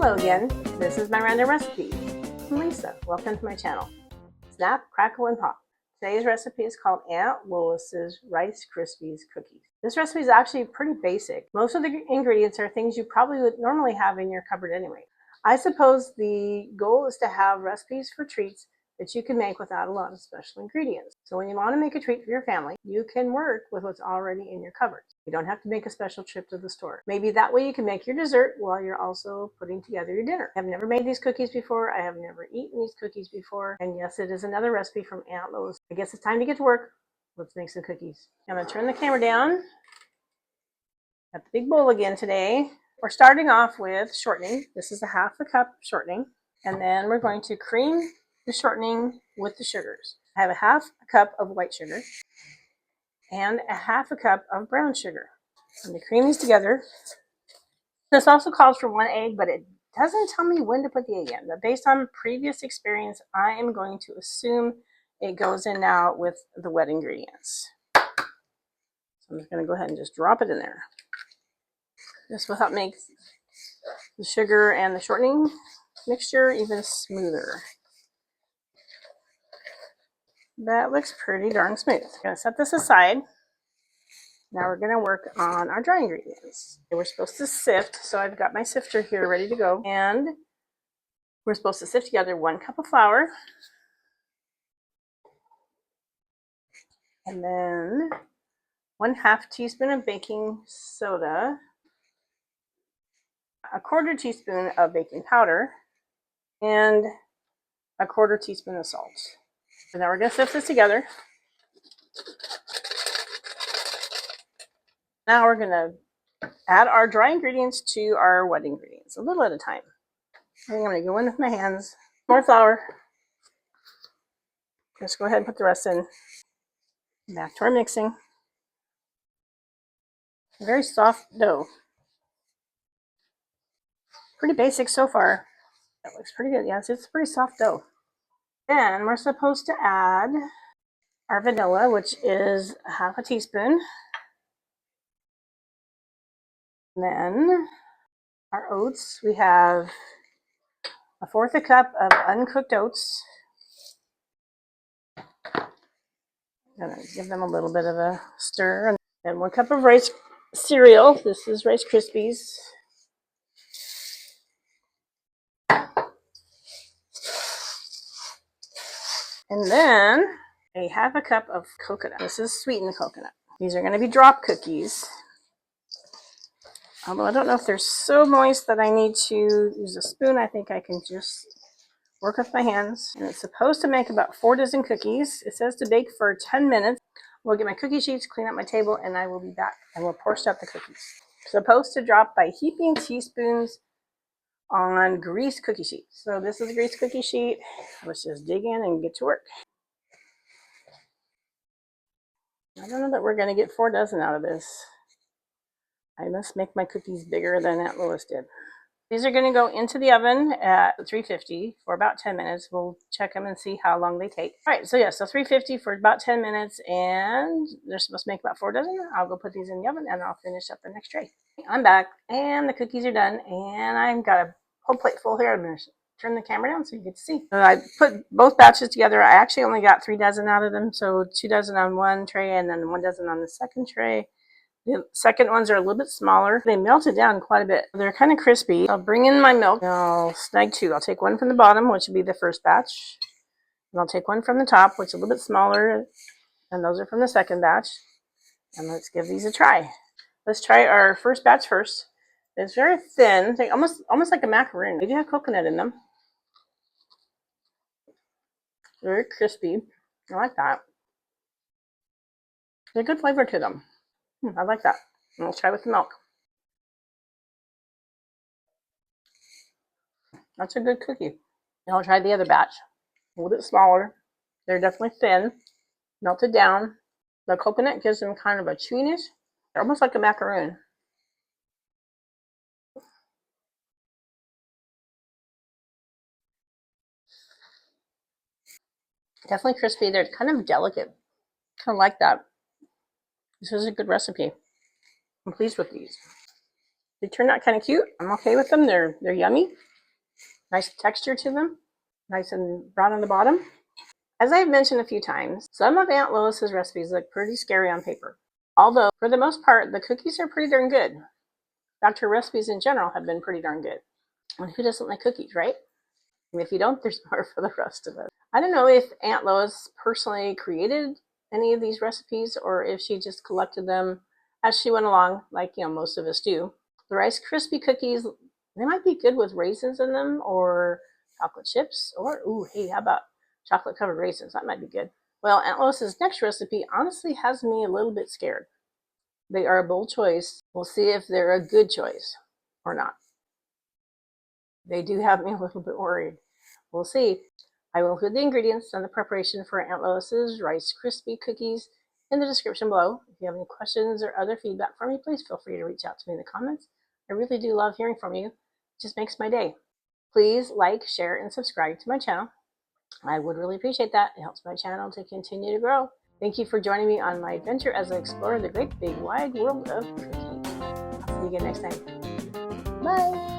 Hello again, this is my random recipe. I'm Lisa, welcome to my channel. Snap, crackle, and pop. Today's recipe is called Aunt Lois's Rice Krispies cookies. This recipe is actually pretty basic. Most of the ingredients are things you probably would normally have in your cupboard anyway. I suppose the goal is to have recipes for treats that you can make without a lot of special ingredients. So when you want to make a treat for your family, you can work with what's already in your cupboard. You don't have to make a special trip to the store. Maybe that way you can make your dessert while you're also putting together your dinner. I've never made these cookies before. I have never eaten these cookies before. And yes, it is another recipe from Aunt Lois. I guess it's time to get to work. Let's make some cookies. I'm going to turn the camera down. Got the big bowl again today. We're starting off with shortening. This is a half a cup shortening. And then we're going to cream the shortening with the sugars. I have a half a cup of white sugar and a half a cup of brown sugar. I'm going to cream these together. This also calls for 1 egg, but it doesn't tell me when to put the egg in. But based on previous experience, I am going to assume it goes in now with the wet ingredients. So I'm just going to go ahead and just drop it in there. This will help make the sugar and the shortening mixture even smoother. That looks pretty darn smooth. I'm going to set this aside. Now we're going to work on our dry ingredients. We're supposed to sift, so I've got my sifter here ready to go. And we're supposed to sift together 1 cup of flour. And then 1/2 teaspoon of baking soda. 1/4 teaspoon of baking powder. And 1/4 teaspoon of salt. So now we're going to sift this together. Now we're going to add our dry ingredients to our wet ingredients, a little at a time. I think I'm going to go in with my hands. More flour. Just go ahead and put the rest in. Back to our mixing. Very soft dough. Pretty basic so far. That looks pretty good. Yes, it's pretty soft dough. Then we're supposed to add our vanilla, which is 1/2 teaspoon. And then our oats. We have 1/4 cup of uncooked oats. I'm going to give them a little bit of a stir. And 1 cup of rice cereal. This is Rice Krispies. And then a 1/2 cup of coconut. This is sweetened coconut. These are going to be drop cookies. Although I don't know if they're so moist that I need to use a spoon. I think I can just work with my hands. And it's supposed to make about 4 dozen cookies. It says to bake for 10 minutes. We'll get my cookie sheets, clean up my table, and I will be back. And we'll portion up the cookies. Supposed to drop by heaping teaspoons on greased cookie sheets. So this is a greased cookie sheet. Let's just dig in and get to work. I don't know that we're going to get 4 dozen out of this. I must make my cookies bigger than Aunt Lois did. These are going to go into the oven at 350 for about 10 minutes. We'll check them and see how long they take. All right, so yeah, so 350 for about 10 minutes, and they're supposed to make about 4 dozen. I'll go put these in the oven, and I'll finish up the next tray. I'm back, and the cookies are done, and I've got a whole plate full here. I'm going to turn the camera down so you get to see. So I put both batches together. I actually only got 3 dozen out of them, so 2 dozen on one tray, and then 1 dozen on the second tray. The second ones are a little bit smaller. They melted down quite a bit. They're kind of crispy. I'll bring in my milk. I'll snag 2. I'll take 1 from the bottom, which will be the first batch. And I'll take 1 from the top, which is a little bit smaller. And those are from the second batch. And let's give these a try. Let's try our first batch first. It's very thin. They're almost like a macaroon. They do have coconut in them. Very crispy. I like that. There's a good flavor to them. I like that. And let's try with the milk. That's a good cookie. Now I'll try the other batch. A little bit smaller. They're definitely thin, melted down. The coconut gives them kind of a chewiness. They're almost like a macaroon. Definitely crispy. They're kind of delicate. Kind of like that. This is a good recipe. I'm pleased with these. They turned out kind of cute. I'm okay with them. They're yummy. Nice texture to them, nice and brown on the bottom. As I've mentioned a few times, some of Aunt Lois's recipes look pretty scary on paper. Although, for the most part, the cookies are pretty darn good. In fact, her recipes in general have been pretty darn good. And who doesn't like cookies, right? I mean, if you don't, there's more for the rest of us. I don't know if Aunt Lois personally created any of these recipes or if she just collected them as she went along, like, most of us do. The Rice Krispie cookies, they might be good with raisins in them or chocolate chips, or, ooh, hey, how about chocolate covered raisins? That might be good. Well, Aunt Lois's next recipe honestly has me a little bit scared. They are a bold choice. We'll see if they're a good choice or not. They do have me a little bit worried. We'll see. I will include the ingredients and the preparation for Aunt Lois's Rice Krispie cookies in the description below. If you have any questions or other feedback for me, please feel free to reach out to me in the comments. I really do love hearing from you. It just makes my day. Please like, share, and subscribe to my channel. I would really appreciate that. It helps my channel to continue to grow. Thank you for joining me on my adventure as I explore the great big wide world of cooking. I'll see you again next time. Bye!